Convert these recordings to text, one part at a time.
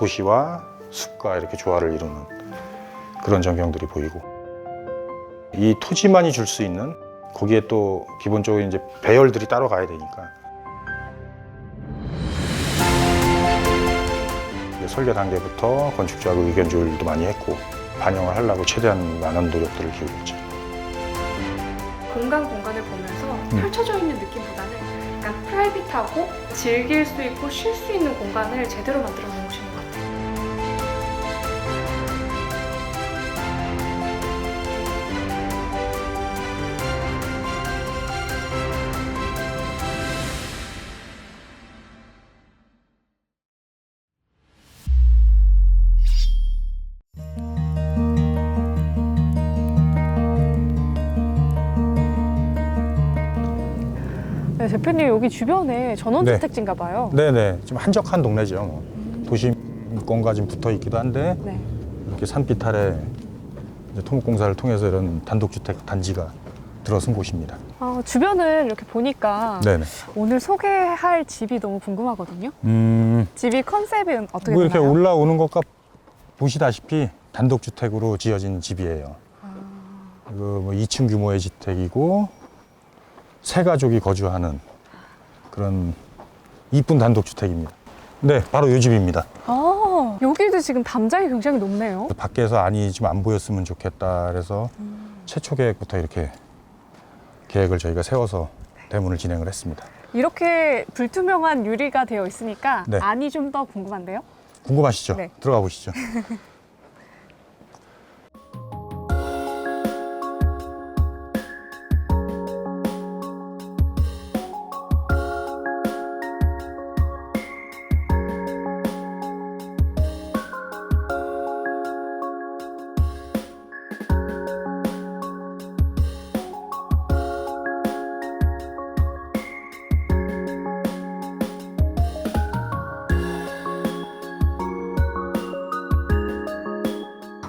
도시와 숲과 이렇게 조화를 이루는 그런 전경들이 보이고, 이 토지만이 줄 수 있는, 거기에 또 기본적으로 이제 배열들이 따로 가야 되니까 설계 단계부터 건축주하고 의견 조율도 많이 했고 반영을 하려고 최대한 많은 노력들을 기울였죠. 공간을 보면서 펼쳐져 있는 느낌보다는 약간 프라이빗하고 즐길 수 있고 쉴 수 있는 공간을 제대로 만들어 놓으신 것 같아요. 네, 대표님 여기 주변에 전원주택지인가 봐요. 네네. 좀 한적한 동네죠. 뭐. 도심권과 좀 붙어 있기도 한데 네. 이렇게 산빛 아래 이제 토목공사를 통해서 이런 단독주택 단지가 들어선 곳입니다. 주변을 이렇게 보니까 네네. 오늘 소개할 집이 너무 궁금하거든요. 집이 컨셉은 어떻게 뭐 이렇게 되나요? 올라오는 것과 보시다시피 단독주택으로 지어진 집이에요. 뭐 2층 규모의 주택이고 세 가족이 거주하는 그런 이쁜 단독주택입니다. 네, 바로 이 집입니다. 여기도 지금 담장이 굉장히 높네요. 밖에서 안이 좀 안 보였으면 좋겠다 그래서 최초 계획부터 이렇게 계획을 저희가 세워서 대문을 진행을 했습니다. 이렇게 불투명한 유리가 되어 있으니까 네. 안이 좀 더 궁금한데요? 궁금하시죠? 네. 들어가 보시죠.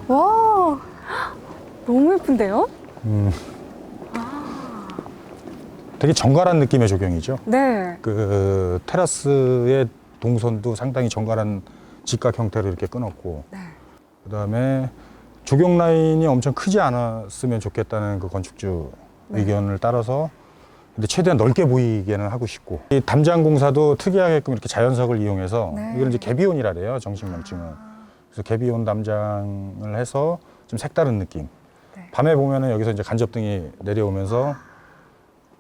와, 너무 예쁜데요? 되게 정갈한 느낌의 조경이죠. 네. 그 테라스의 동선도 상당히 정갈한 직각 형태로 이렇게 끊었고, 네. 그다음에 조경 라인이 엄청 크지 않았으면 좋겠다는 그 건축주 네. 의견을 따라서 근데 최대한 넓게 보이게는 하고 싶고, 이 담장 공사도 특이하게끔 이렇게 자연석을 이용해서 네. 이걸 이제 개비온이라 그래요, 정식 명칭은. 그래서 개비온 담장을 해서 좀 색다른 느낌. 네. 밤에 보면은 여기서 이제 간접등이 내려오면서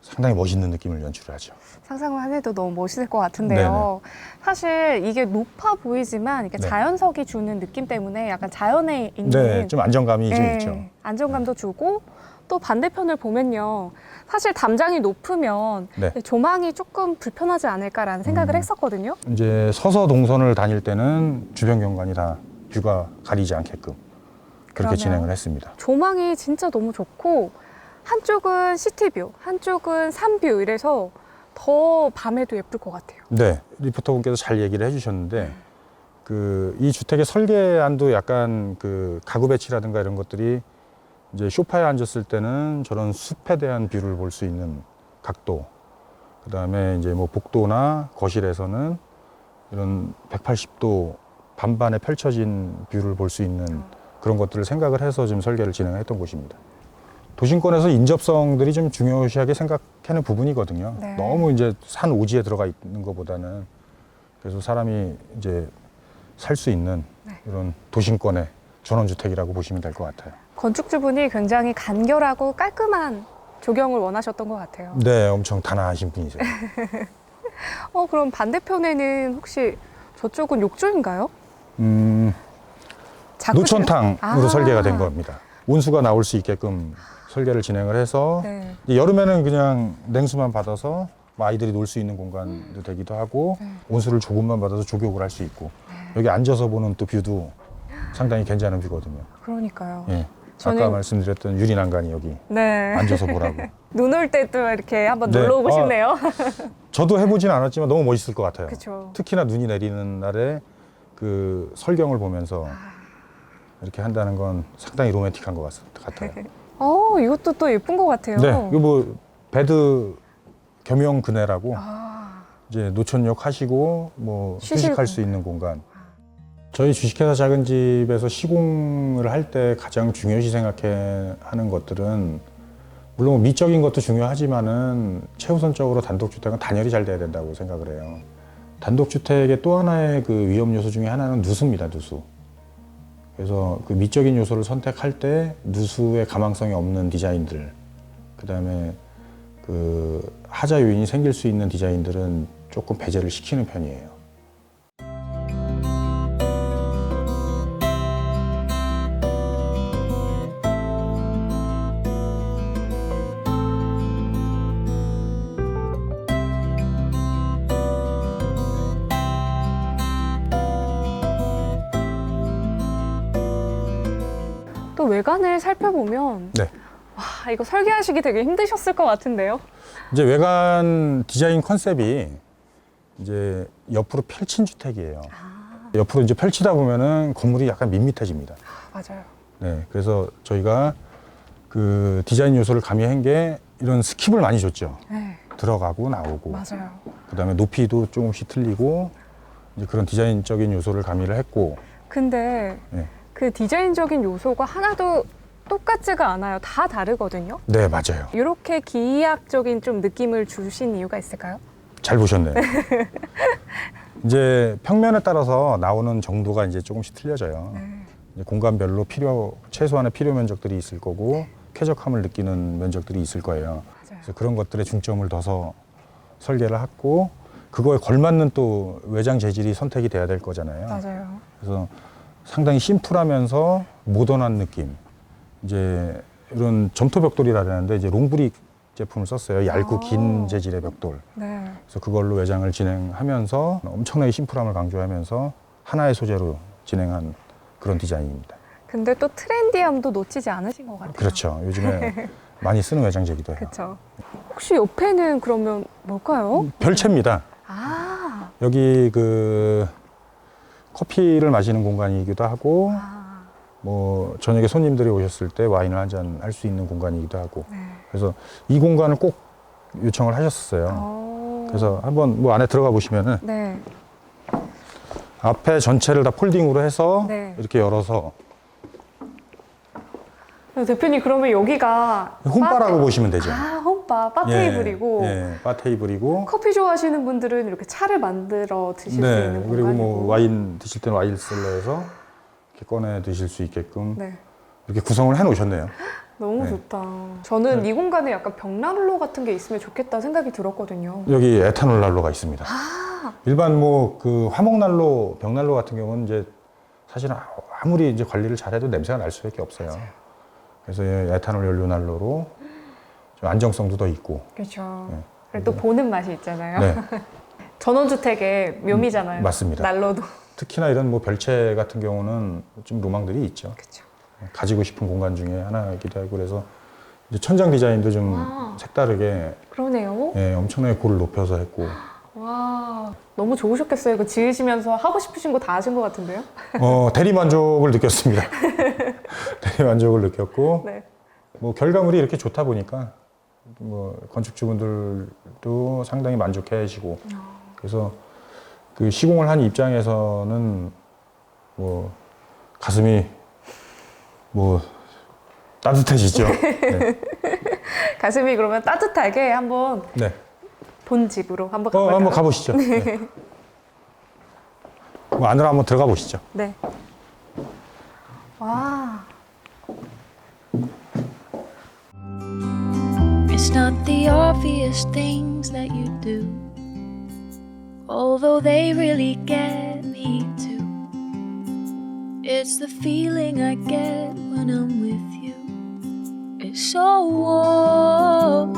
상당히 멋있는 느낌을 연출을 하죠. 상상만 해도 너무 멋있을 것 같은데요. 사실 이게 높아 보이지만 이게 네. 자연석이 주는 느낌 때문에 약간 자연에 있는 네, 좀 안정감이 좀 네, 있죠. 안정감도 주고 또 반대편을 보면요. 사실 담장이 높으면 네. 조망이 조금 불편하지 않을까라는 생각을 했었거든요. 이제 서서 동선을 다닐 때는 주변 경관이 다 뷰가 가리지 않게끔 그렇게 그러면 진행을 했습니다. 조망이 진짜 너무 좋고 한쪽은 시티뷰, 한쪽은 산뷰 이래서 더 밤에도 예쁠 것 같아요. 네, 리포터분께서 잘 얘기를 해주셨는데 그 이 주택의 설계안도 약간 그 가구 배치라든가 이런 것들이 이제 소파에 앉았을 때는 저런 숲에 대한 뷰를 볼 수 있는 각도, 그 다음에 이제 뭐 복도나 거실에서는 이런 180도 반반에 펼쳐진 뷰를 볼 수 있는 그런 것들을 생각을 해서 지금 설계를 진행했던 곳입니다. 도심권에서 인접성들이 좀 중요시하게 생각하는 부분이거든요. 네. 너무 이제 산 오지에 들어가 있는 것보다는 그래서 사람이 이제 살 수 있는 네. 이런 도심권의 전원주택이라고 보시면 될 것 같아요. 건축주분이 굉장히 간결하고 깔끔한 조경을 원하셨던 것 같아요. 네, 엄청 단아하신 분이세요. 그럼 반대편에는 혹시 저쪽은 욕조인가요? 자쿠지요? 노천탕으로 아. 설계가 된 겁니다. 온수가 나올 수 있게끔 설계를 진행을 해서 네. 이제 여름에는 그냥 냉수만 받아서 뭐 아이들이 놀 수 있는 공간도 되기도 하고 네. 온수를 조금만 받아서 조격을 할 수 있고 여기 앉아서 보는 또 뷰도 상당히 괜찮은 뷰거든요. 그러니까요. 예. 저는- 아까 말씀드렸던 유리난간이 여기 네. 앉아서 보라고. 눈 올 때 또 이렇게 한번 네. 놀러 오고 싶네요. 저도 해보진 않았지만 너무 멋있을 것 같아요. 그쵸. 특히나 눈이 내리는 날에 그 설경을 보면서 이렇게 한다는 건 상당히 로맨틱한 것 같아요. 이것도 또 예쁜 것 같아요. 네, 이거 뭐 배드 겸용 그네라고 아, 이제 노천역 하시고 뭐 쉬실 휴식할 수 있는 공간. 저희 주식회사 작은 집에서 시공을 할 때 가장 중요시 생각하는 것들은 물론 미적인 것도 중요하지만은 최우선적으로 단독주택은 단열이 잘 돼야 된다고 생각을 해요. 단독주택의 또 하나의 그 위험 요소 중에 하나는 누수입니다, 누수. 그래서 그 미적인 요소를 선택할 때 누수의 가망성이 없는 디자인들, 그 다음에 그 하자 요인이 생길 수 있는 디자인들은 조금 배제를 시키는 편이에요. 또 외관을 살펴보면 네. 와, 이거 설계하시기 되게 힘드셨을 것 같은데요. 이제 외관 디자인 컨셉이 이제 옆으로 펼친 주택이에요. 옆으로 이제 펼치다 보면은 건물이 약간 밋밋해집니다. 맞아요. 네, 그래서 저희가 그 디자인 요소를 가미한 게 이런 스킵을 많이 줬죠. 네, 들어가고 나오고. 맞아요. 그다음에 높이도 조금씩 틀리고 이제 그런 디자인적인 요소를 가미를 했고. 근데 네, 그 디자인적인 요소가 하나도 똑같지가 않아요. 다 다르거든요. 네 맞아요. 이렇게 기이학적인 좀 느낌을 주신 이유가 있을까요? 잘 보셨네요. 이제 평면에 따라서 나오는 정도가 이제 조금씩 틀려져요. 이제 공간별로 최소한의 필요 면적들이 있을 거고 쾌적함을 느끼는 면적들이 있을 거예요. 맞아요. 그래서 그런 것들에 중점을 둬서 설계를 했고 그거에 걸맞는 또 외장 재질이 선택이 돼야 될 거잖아요. 맞아요. 그래서 상당히 심플하면서 모던한 느낌. 이제 이런 점토 벽돌이라 하는데 이제 롱브릭 제품을 썼어요. 얇고 긴 재질의 벽돌. 네. 그래서 그걸로 외장을 진행하면서 엄청나게 심플함을 강조하면서 하나의 소재로 진행한 그런 디자인입니다. 근데 또 트렌디함도 놓치지 않으신 것 같아요. 그렇죠. 요즘에 많이 쓰는 외장재기도 해요. 그렇죠. 혹시 옆에는 그러면 뭘까요? 별채입니다. 아, 여기 그 커피를 마시는 공간이기도 하고 뭐 저녁에 손님들이 오셨을 때 와인을 한 잔 할 수 있는 공간이기도 하고 네. 그래서 이 공간을 꼭 요청을 하셨어요. 오. 그래서 한번 뭐 안에 들어가 보시면은 네. 앞에 전체를 다 폴딩으로 해서 네. 이렇게 열어서 대표님 그러면 여기가 홈바라고 보시면 되죠. 홈바, 바 테이블이고 예, 바 테이블이고. 커피 좋아하시는 분들은 이렇게 차를 만들어 드실 수 네, 있는 그리고 공간이고. 뭐 와인 드실 때는 와인 셀러에서 이렇게 꺼내 드실 수 있게끔 네. 이렇게 구성을 해 놓으셨네요. 너무 네. 좋다. 저는 네. 이 공간에 약간 벽난로 같은 게 있으면 좋겠다 생각이 들었거든요. 여기 에탄올 난로가 있습니다. 아, 일반 뭐 그 화목 난로, 벽난로 같은 경우는 이제 사실은 아무리 이제 관리를 잘해도 냄새가 날 수밖에 없어요. 그래서 에탄올 연료 난로로 좀 안정성도 더 있고. 그렇죠. 네. 그리고 또 보는 맛이 있잖아요. 네, 전원주택의 묘미잖아요. 맞습니다. 난로도. 특히나 이런 뭐 별채 같은 경우는 좀 로망들이 있죠. 그렇죠. 가지고 싶은 공간 중에 하나이기도 하고 그래서 이제 천장 디자인도 좀 와. 색다르게 그러네요. 예, 엄청나게 골을 높여서 했고 와, 너무 좋으셨겠어요. 이거 지으시면서 하고 싶으신 거 다 하신 것 같은데요? 대리 만족을 느꼈습니다. 대리 만족을 느꼈고 네. 뭐 결과물이 이렇게 좋다 보니까 뭐 건축주분들도 상당히 만족해 하시고 그래서 그 시공을 한 입장에서는 뭐 가슴이 뭐 따뜻해지죠. 네. 가슴이 그러면 따뜻하게 한번 네. 본 집으로 한번 가볼까요? 한번 가보시죠. 네. 뭐 안으로 한번 들어가 보시죠. 네. 와. It's not the obvious things that you do, although they really get me too. It's the feeling I get when I'm with you. It's so warm,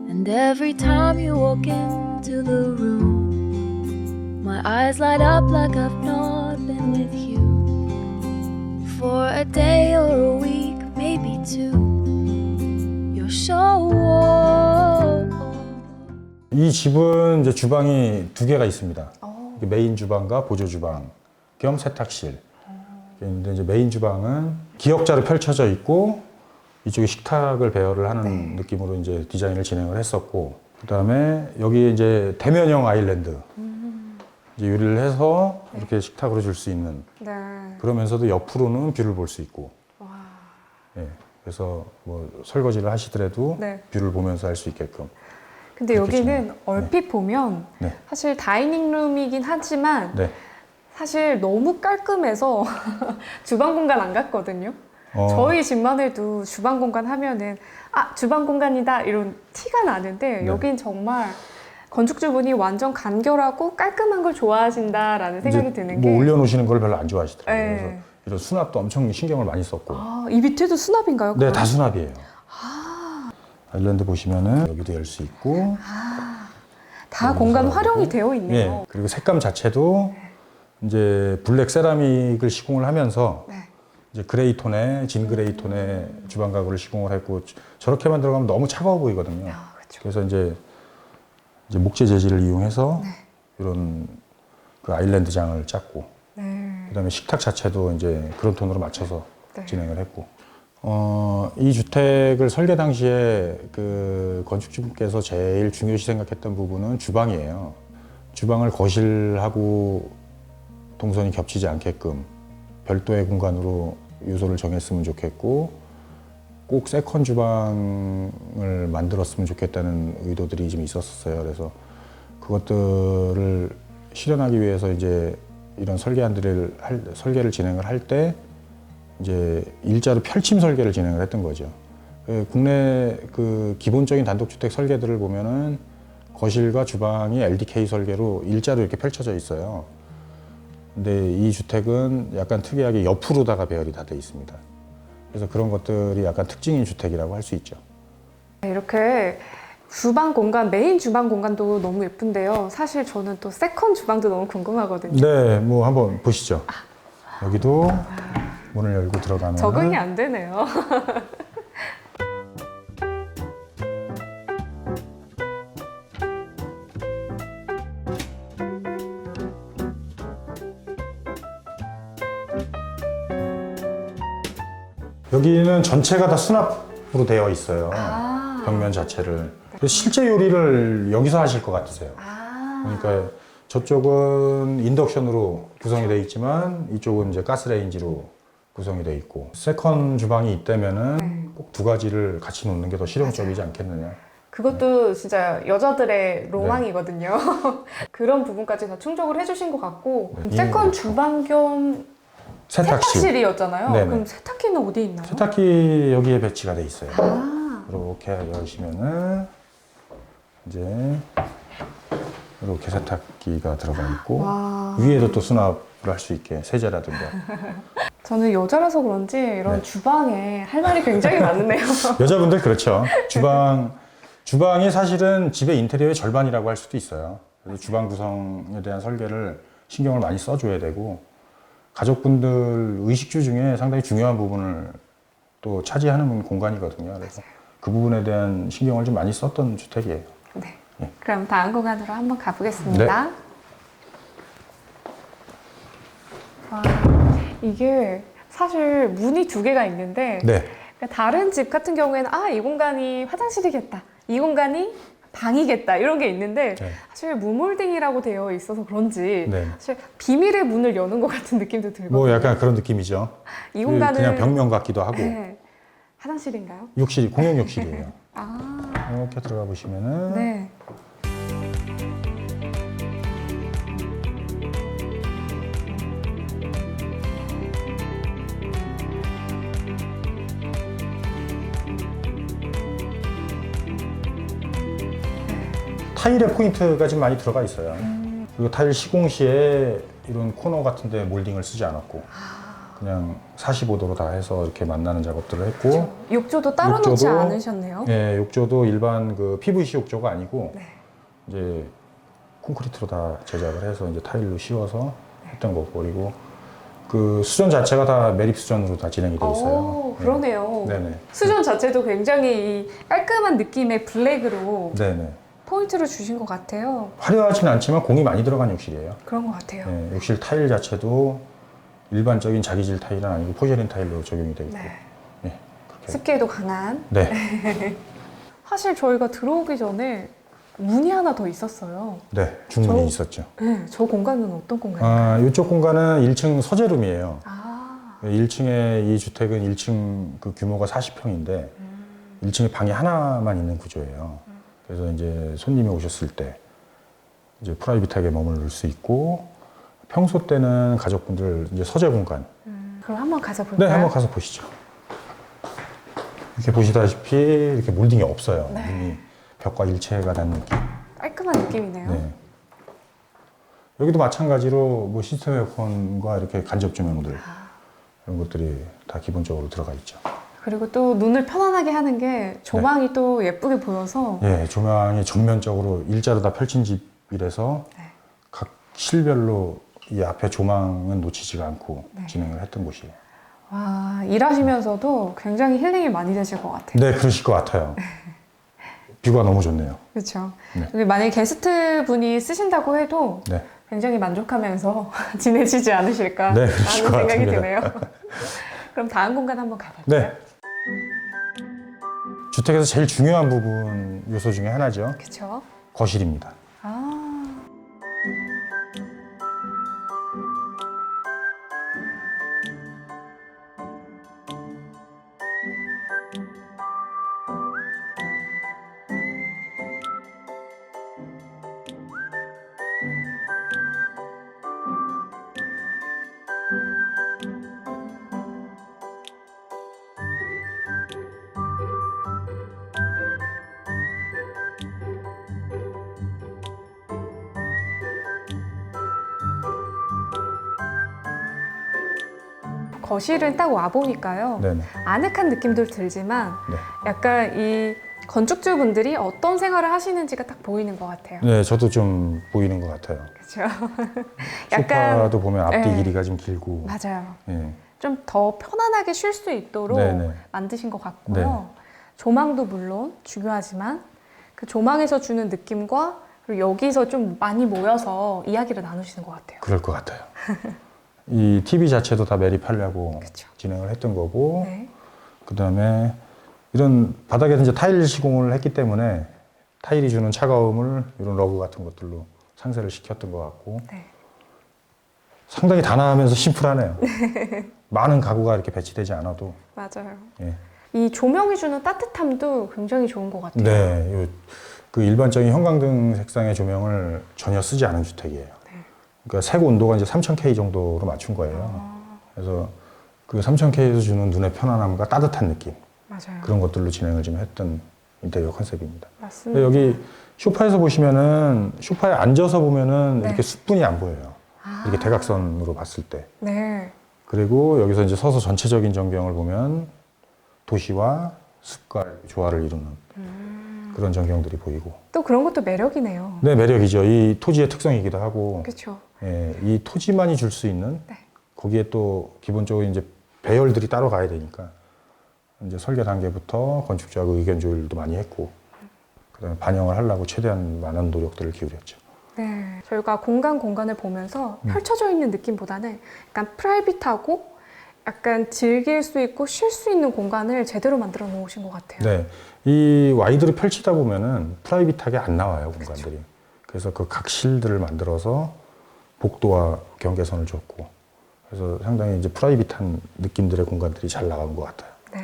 and every time you walk into the room, my eyes light up like I've not been with you for a day or a week, maybe two. You're so warm. 이 집은 이제 주방이 두 개가 있습니다. 메인 주방과 보조 주방 겸 세탁실. 근데 이제 메인 주방은 기역자로 펼쳐져 있고 이쪽에 식탁을 배열을 하는 느낌으로 이제 디자인을 진행을 했었고 그다음에 여기 이제 대면형 아일랜드. 이제 유리를 해서 이렇게 식탁으로 줄 수 있는, 네. 그러면서도 옆으로는 뷰를 볼 수 있고, 와. 예, 그래서 뭐 설거지를 하시더라도 네. 뷰를 보면서 할 수 있게끔. 근데 그렇게 여기는 얼핏 보면 네. 사실 다이닝룸이긴 하지만 네. 사실 너무 깔끔해서 주방 공간 안 같거든요. 저희 집만 해도 주방 공간 하면은 아 주방 공간이다 이런 티가 나는데 네. 여긴 정말 건축주분이 완전 간결하고 깔끔한 걸 좋아하신다라는 생각이 이제 드는 뭐 게 올려놓으시는 걸 별로 안 좋아하시더라고요. 네. 그래서 이런 수납도 엄청 신경을 많이 썼고. 아, 이 밑에도 수납인가요? 네, 그럼? 다 수납이에요. 아일랜드 보시면은 여기도 열 수 있고. 다 여기도 공간 수납이고. 활용이 되어 있네요. 예, 그리고 색감 자체도 이제 블랙 세라믹을 시공을 하면서 네. 이제 그레이 톤에 진 그레이 톤의 주방 가구를 시공을 했고 저렇게만 들어가면 너무 차가워 보이거든요. 아, 그렇죠. 그래서 이제 목재 재질을 이용해서 네. 이런 그 아일랜드장을 짰고 네. 그다음에 식탁 자체도 이제 그런 톤으로 맞춰서 네. 진행을 했고 이 주택을 설계 당시에 그 건축주분께서 제일 중요시 생각했던 부분은 주방이에요. 주방을 거실하고 동선이 겹치지 않게끔 별도의 공간으로 요소를 정했으면 좋겠고 꼭 세컨 주방을 만들었으면 좋겠다는 의도들이 좀 있었어요. 그래서 그것들을 실현하기 위해서 이제 이런 설계를 진행을 할 때 이제 일자로 펼침 설계를 진행을 했던 거죠. 국내 그 기본적인 단독주택 설계들을 보면은 거실과 주방이 LDK 설계로 일자로 이렇게 펼쳐져 있어요. 근데 이 주택은 약간 특이하게 옆으로다가 배열이 다 돼 있습니다. 그래서 그런 것들이 약간 특징인 주택이라고 할 수 있죠. 이렇게 주방 공간, 메인 주방 공간도 너무 예쁜데요. 사실 저는 또 세컨 주방도 너무 궁금하거든요. 네, 뭐 한번 보시죠. 여기도 문을 열고 들어가면 적응이 안 되네요. 여기는 전체가 다 수납으로 되어 있어요. 아. 벽면 자체를. 그래서 실제 요리를 여기서 하실 것 같으세요. 그러니까 저쪽은 인덕션으로 구성이 되어 있지만 이쪽은 이제 가스레인지로 구성이 되어 있고 세컨 주방이 있다면은 꼭 두 가지를 같이 놓는 게 더 실용적이지 않겠느냐. 그것도 진짜 여자들의 로망이거든요. 그런 부분까지 다 충족을 해주신 것 같고 네. 세컨 주방 겸 세탁실. 세탁실이었잖아요. 네네. 그럼 세탁기는 어디에 있나요? 세탁기 여기에 배치가 돼 있어요. 아, 이렇게 열시면은 이제 이렇게 세탁기가 들어가 있고 와. 위에도 또 수납을 할 수 있게 세제라든가. 저는 여자라서 그런지 이런 네. 주방에 할 말이 굉장히 많으네요. 여자분들 그렇죠. 주방이 사실은 집의 인테리어의 절반이라고 할 수도 있어요. 그래서 주방 구성에 대한 설계를 신경을 많이 써줘야 되고 가족분들 의식주 중에 상당히 중요한 부분을 또 차지하는 공간이거든요. 그래서 그 부분에 대한 신경을 좀 많이 썼던 주택이에요. 네. 네. 그럼 다음 공간으로 한번 가보겠습니다. 와, 이게 사실 문이 두 개가 있는데 네. 다른 집 같은 경우에는 이 공간이 화장실이겠다, 이 공간이 방이겠다 이런 게 있는데 네. 사실 무몰딩이라고 되어 있어서 그런지 네. 사실 비밀의 문을 여는 것 같은 느낌도 들거든요. 뭐 약간 그런 느낌이죠. 이 공간은 그냥 벽면 같기도 하고 네. 화장실인가요? 욕실 공용 욕실이에요. 아, 이렇게 들어가 보시면은 네. 타일의 포인트가 좀 많이 들어가 있어요. 그리고 타일 시공 시에 이런 코너 같은 데 몰딩을 쓰지 않았고 그냥 45도로 다 해서 이렇게 만나는 작업들을 했고 욕조도 따로 놓지 욕조도- 않으셨네요. 예, 욕조도 일반 그 PVC 욕조가 아니고 네. 이제 콘크리트로 다 제작을 해서 이제 타일로 씌워서 했던 거고 그리고 그 수전 자체가 다 매립 수전으로 다 진행이 돼 있어요. 오, 그러네요. 네네. 수전 자체도 굉장히 이 깔끔한 느낌의 블랙으로 네네. 포인트를 주신 것 같아요. 화려하진 않지만 공이 많이 들어간 욕실이에요. 그런 것 같아요. 예, 욕실 타일 자체도 일반적인 자기질 타일은 아니고 포제린 타일로 적용이 되어 있고. 네. 예, 그렇게. 습기에도 강한. 네. 사실 저희가 들어오기 전에 문이 하나 더 있었어요. 네, 중문이 저- 있었죠. 네, 저 공간은 어떤 공간인가요? 이쪽 공간은 1층 서재룸이에요. 아, 1층에 이 주택은 1층 그 규모가 40평인데 1층에 방이 하나만 있는 구조예요. 그래서 이제 손님이 오셨을 때 이제 프라이빗하게 머무를 수 있고 평소 때는 가족분들 이제 서재 공간. 그럼 한번 가서 볼까요? 네, 한번 가서 보시죠. 이렇게 보시다시피 이렇게 몰딩이 없어요. 네. 문이 벽과 일체가 된 느낌. 깔끔한 느낌이네요. 네. 여기도 마찬가지로 뭐 시스템 에어컨과 이렇게 간접 조명들 이런 것들이 다 기본적으로 들어가 있죠. 그리고 또 눈을 편안하게 하는 게 조망이 또 예쁘게 보여서 예, 조명이 전면적으로 일자로 다 펼친 집이라서 네. 각 실별로 이 앞에 조망은 놓치지가 않고 네. 진행을 했던 곳이에요. 와, 일하시면서도 굉장히 힐링이 많이 되실 것 같아요. 네, 그러실 것 같아요. 뷰가 너무 좋네요. 그렇죠. 네. 여기 만약에 게스트 분이 쓰신다고 해도 네. 굉장히 만족하면서 지내시지 않으실까 네, 라는 그러실 것 생각이 같습니다. 드네요. 그럼 다음 공간 한번 가볼까요? 네. 주택에서 제일 중요한 부분 요소 중에 하나죠. 그렇죠. 거실입니다. 아, 거실은 딱 와보니까요. 네네. 아늑한 느낌도 들지만 네. 약간 이 건축주분들이 어떤 생활을 하시는지가 딱 보이는 것 같아요. 네, 저도 좀 보이는 것 같아요. 그렇죠. 약간 소파도 보면 앞뒤 네. 길이가 좀 길고. 맞아요. 예. 좀 더 편안하게 쉴 수 있도록 네네. 만드신 것 같고요. 조망도 물론 중요하지만 그 조망에서 주는 느낌과 그리고 여기서 좀 많이 모여서 이야기를 나누시는 것 같아요. 그럴 것 같아요. 이 TV 자체도 다 매립하려고 그쵸. 진행을 했던 거고, 네. 그 다음에 이런 바닥에 이제 타일 시공을 했기 때문에 타일이 주는 차가움을 이런 러그 같은 것들로 상쇄를 시켰던 것 같고, 네. 상당히 단아하면서 심플하네요. 많은 가구가 이렇게 배치되지 않아도. 맞아요. 예. 이 조명이 주는 따뜻함도 굉장히 좋은 것 같아요. 네, 그 일반적인 형광등 색상의 조명을 전혀 쓰지 않은 주택이에요. 그러니까 색 온도가 이제 3000K 정도로 맞춘 거예요. 그래서 그 3000K에서 주는 눈의 편안함과 따뜻한 느낌 맞아요. 그런 것들로 진행을 좀 했던 인테리어 컨셉입니다. 맞습니다. 여기 소파에서 보시면은 소파에 앉아서 보면은 네. 이렇게 숯분이 안 보여요. 아. 이렇게 대각선으로 봤을 때. 네. 그리고 여기서 이제 서서 전체적인 전경을 보면 도시와 숲과 조화를 이루는 그런 전경들이 보이고. 또 그런 것도 매력이네요. 네, 매력이죠. 이 토지의 특성이기도 하고, 그렇죠. 예, 이 토지만이 줄 수 있는 네. 거기에 또 기본적으로 이제 배열들이 따로 가야 되니까 이제 설계 단계부터 건축주하고 의견 조율도 많이 했고, 그다음에 반영을 하려고 최대한 많은 노력들을 기울였죠. 네. 저희가 공간을 보면서 펼쳐져 있는 느낌보다는 약간 프라이빗하고 약간 즐길 수 있고 쉴 수 있는 공간을 제대로 만들어 놓으신 것 같아요. 네, 이 와이드를 펼치다 보면은 프라이빗하게 안 나와요 공간들이. 그래서 그 각 실들을 만들어서 복도와 경계선을 줬고, 그래서 상당히 이제 프라이빗한 느낌들의 공간들이 잘 나온 것 같아요. 네.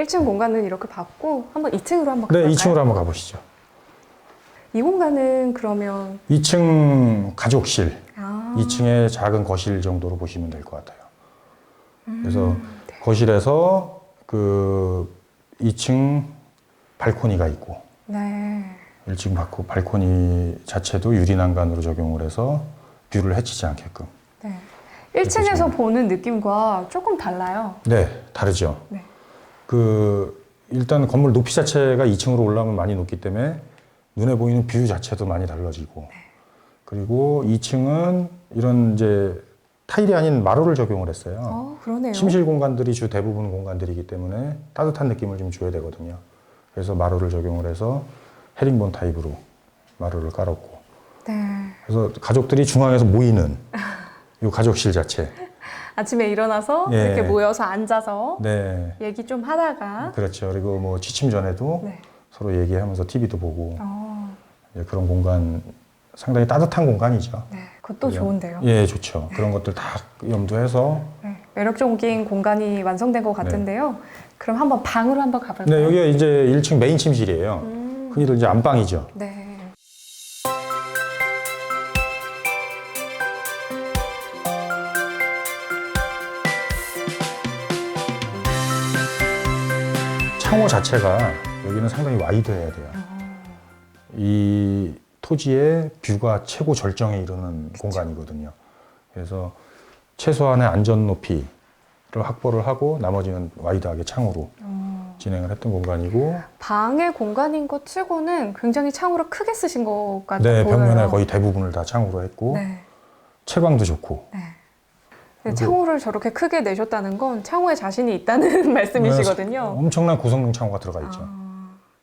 1층 공간은 이렇게 봤고 한번 2층으로 한번 네, 가볼까요? 2층으로 한번 가보시죠. 이 공간은 그러면 2층 가족실, 아, 2층의 작은 거실 정도로 보시면 될 것 같아요. 그래서 네. 거실에서 그 2층 발코니가 있고, 네. 1층 발코니 자체도 유리 난간으로 적용을 해서 뷰를 해치지 않게끔. 네. 1층에서 보는 느낌과 조금 달라요. 네, 다르죠. 네. 그 일단 건물 높이 자체가 2층으로 올라오면 많이 높기 때문에 눈에 보이는 뷰 자체도 많이 달라지고, 그리고 2층은 이런 이제 타일이 아닌 마루를 적용을 했어요. 그러네요. 침실 공간들이 주 대부분 공간들이기 때문에 따뜻한 느낌을 좀 줘야 되거든요. 그래서 마루를 적용을 해서 헤링본 타입으로 마루를 깔았고, 네. 그래서 가족들이 중앙에서 모이는 이 가족실 자체. 아침에 일어나서 예. 이렇게 모여서 앉아서 네, 얘기 좀 하다가 그렇죠. 그리고 뭐 취침 전에도 네. 서로 얘기하면서 TV도 보고, 어, 예, 그런 공간 상당히 따뜻한 공간이죠. 네, 그것도 좋은데요. 예, 좋죠. 그런 것들 다 염두해서. 네, 매력적인 공간이 완성된 것 같은데요. 그럼 한번 방으로 한번 가볼까요? 네, 여기가 이제 1층 메인 침실이에요. 흔히들 이제 안방이죠. 네. 창호 자체가 여기는 상당히 와이드해야 돼요. 이 토지의 뷰가 최고 절정에 이르는 공간이거든요. 그래서 최소한의 안전 높이를 확보를 하고 나머지는 와이드하게 창호로 진행을 했던 공간이고. 방의 공간인 것 치고는 굉장히 창호를 크게 쓰신 것 같아요. 네, 벽면에 거의 대부분을 다 창호로 했고 네. 채광도 좋고. 네. 네, 창호를 저렇게 크게 내셨다는 건 창호에 자신이 있다는 말씀이시거든요. 엄청난 고성능 창호가 들어가 있죠.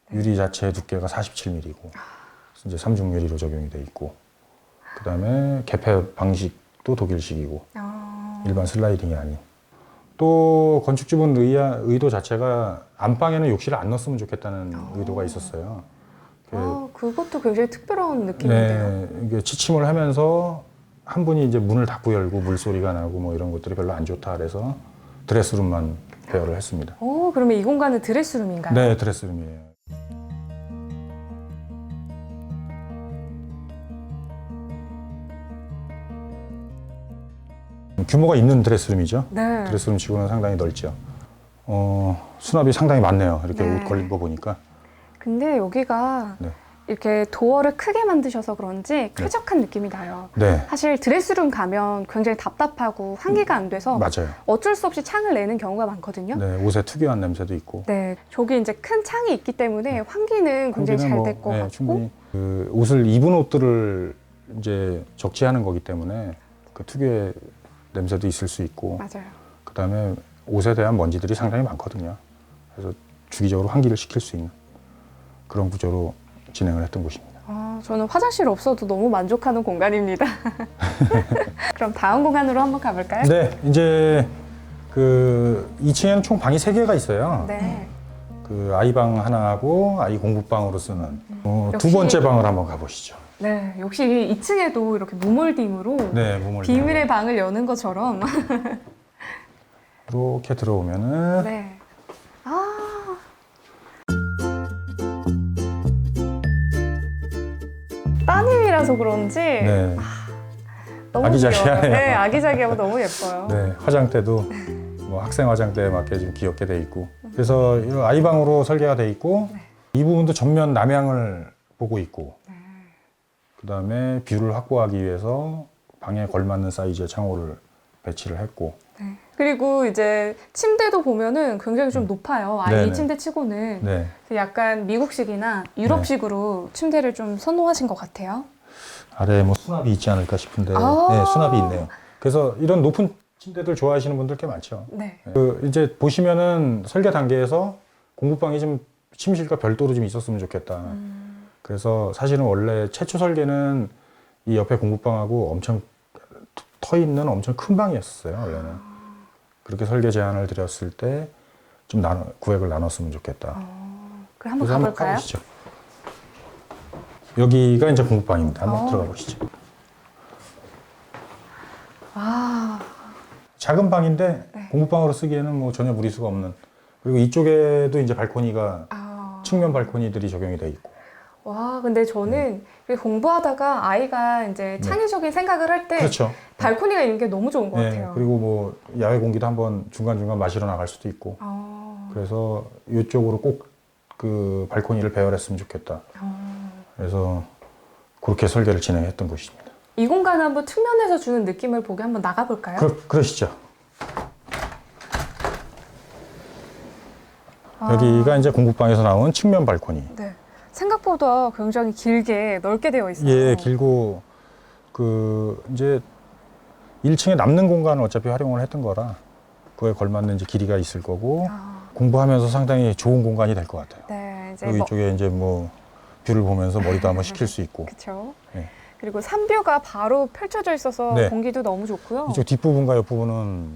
네. 유리 자체의 두께가 47mm고 이제 삼중 유리로 적용이 돼 있고, 그다음에 개폐 방식도 독일식이고 일반 슬라이딩이 아닌. 또 건축주분 의도 자체가 안방에는 욕실을 안 넣었으면 좋겠다는 의도가 있었어요. 그것도 굉장히 특별한 느낌인데요. 네, 이게 취침을 하면서 한 분이 이제 문을 닫고 열고 물소리가 나고 뭐 이런 것들이 별로 안 좋다 그래서 드레스룸만 배열을 했습니다. 그러면 이 공간은 드레스룸인가요? 네, 드레스룸이에요. 규모가 있는 드레스룸이죠. 네. 드레스룸 치고는 상당히 넓죠. 수납이 상당히 많네요. 이렇게 네. 옷 걸린 거 보니까. 근데 여기가 네. 이렇게 도어를 크게 만드셔서 그런지 쾌적한 느낌이 나요. 네, 사실 드레스룸 가면 굉장히 답답하고 환기가 안 돼서 맞아요. 어쩔 수 없이 창을 내는 경우가 많거든요. 네, 옷에 특유한 냄새도 있고. 네, 저기 이제 큰 창이 있기 때문에 환기는 굉장히 잘 될 것 같고. 충분히 그 옷을 입은 옷들을 이제 적재하는 거기 때문에 그 특유의 냄새도 있을 수 있고. 맞아요. 그다음에 옷에 대한 먼지들이 상당히 많거든요. 그래서 주기적으로 환기를 시킬 수 있는 그런 구조로 진행을 했던 곳입니다. 저는 화장실 없어도 너무 만족하는 공간입니다. 그럼 다음 공간으로 한번 가볼까요? 네, 이제 그 2층에는 총 방이 3개가 있어요. 네. 그 아이방 하나하고 아이 공부방으로 쓰는 두 역시- 번째 방을 한번 가보시죠. 네, 역시 2층에도 이렇게 무몰딩으로 네, 몸을 비밀의 방을 여는 것처럼. 이렇게 들어오면은 네. 따님이라서 그런지 네, 너무 아기자기하네요. 귀여워요. 네, 아기자기하고 너무 예뻐요. 네, 화장대도 뭐 학생 화장대에 맞게 좀 귀엽게 돼 있고. 그래서 이 아이방으로 설계가 돼 있고 이 부분도 전면 남향을 보고 있고. 그다음에 뷰를 확보하기 위해서 방에 걸맞는 사이즈의 창호를 배치를 했고. 네. 그리고 이제 침대도 보면은 굉장히 좀 높아요. 아이 네네. 침대 치고는 네, 약간 미국식이나 유럽식으로 침대를 좀 선호하신 것 같아요. 아래에 뭐 수납이 있지 않을까 싶은데 아. 네, 수납이 있네요. 그래서 이런 높은 침대들 좋아하시는 분들 꽤 많죠. 네. 그 이제 보시면은 설계 단계에서 공부방이 좀 침실과 별도로 좀 있었으면 좋겠다. 그래서 사실은 원래 최초 설계는 이 옆에 공부방하고 엄청 터 있는 엄청 큰 방이었어요, 원래는. 그렇게 설계 제안을 드렸을 때 좀 구획을 나눴으면 좋겠다. 그럼 한번 그래서 한번 가볼까요? 가보시죠. 여기가 이제 공부방입니다. 한번 들어가 보시죠. 아, 작은 방인데 네. 공부방으로 쓰기에는 뭐 전혀 무리수가 없는. 그리고 이쪽에도 이제 발코니가 측면 발코니들이 적용이 돼 있고. 와, 근데 저는 공부하다가 아이가 이제 창의적인 생각을 할 때 네. 그렇죠. 발코니가 있는 게 너무 좋은 것 네, 같아요. 그리고 뭐 야외 공기도 한번 중간중간 마시러 나갈 수도 있고. 그래서 이쪽으로 꼭 그 발코니를 배열했으면 좋겠다. 그래서 그렇게 설계를 진행했던 곳입니다. 이 공간을 한번 측면에서 주는 느낌을 보게 한번 나가볼까요? 그러시죠. 여기가 이제 공부방에서 나온 측면 발코니. 네. 생각보다 굉장히 길게 넓게 되어 있어요. 예, 길고 그 이제 1층에 남는 공간을 어차피 활용을 했던 거라 그에 걸맞는 이제 길이가 있을 거고 공부하면서 상당히 좋은 공간이 될 것 같아요. 네, 이제 그리고 이쪽에 이제 뭐 뷰를 보면서 머리도 한번 식힐 수 있고. 그렇죠. 네. 그리고 산뷰가 바로 펼쳐져 있어서 네. 공기도 너무 좋고요. 이쪽 뒷부분과 옆부분은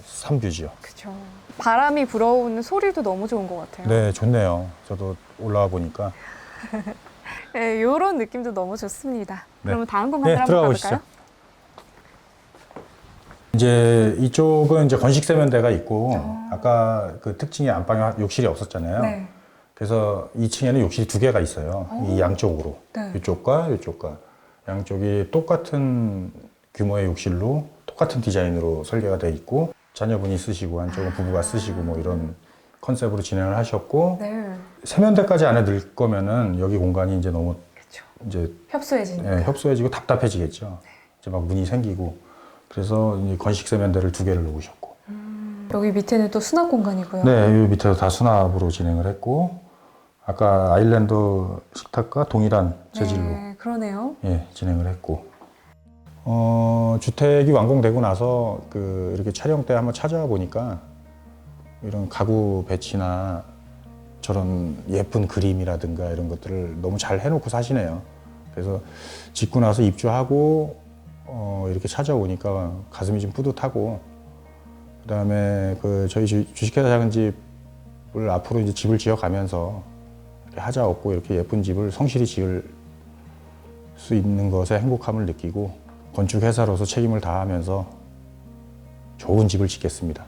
산뷰죠. 그렇죠. 바람이 불어오는 소리도 너무 좋은 것 같아요. 네, 좋네요. 저도 올라와 보니까. 네, 이런 느낌도 너무 좋습니다. 네. 그러면 다음 공간으로 네, 한번 들어가 가볼까요? 보시죠. 이제 이쪽은 이제 건식 세면대가 있고 아까 그 특징이 안방에 욕실이 없었잖아요. 네. 그래서 2층에는 욕실이 2개가 있어요. 이 양쪽으로. 네. 이쪽과 이쪽과. 양쪽이 똑같은 규모의 욕실로 똑같은 디자인으로 설계가 돼 있고 자녀분이 쓰시고 한쪽은 부부가 쓰시고 뭐 이런 컨셉으로 진행을 하셨고 네. 세면대까지 안에 넣을 거면은 여기 공간이 이제 너무 그렇죠. 이제 협소해지니까. 협소해지고 답답해지겠죠. 이제 막 문이 생기고 그래서 이제 건식 세면대를 2개를 놓으셨고 여기 밑에는 또 수납 공간이고요. 네, 이 밑에도 다 수납으로 진행을 했고 아까 아일랜드 식탁과 동일한 재질로 네, 그러네요. 예, 진행을 했고 주택이 완공되고 나서 그 이렇게 촬영 때 한번 찾아와 보니까 이런 가구 배치나 저런 예쁜 그림이라든가 이런 것들을 너무 잘 해놓고 사시네요. 그래서 짓고 나서 입주하고 이렇게 찾아오니까 가슴이 좀 뿌듯하고 그다음에 그 저희 주식회사 작은 집을 앞으로 이제 집을 지어가면서 이렇게 하자 없고 이렇게 예쁜 집을 성실히 지을 수 있는 것에 행복함을 느끼고 건축회사로서 책임을 다하면서 좋은 집을 짓겠습니다.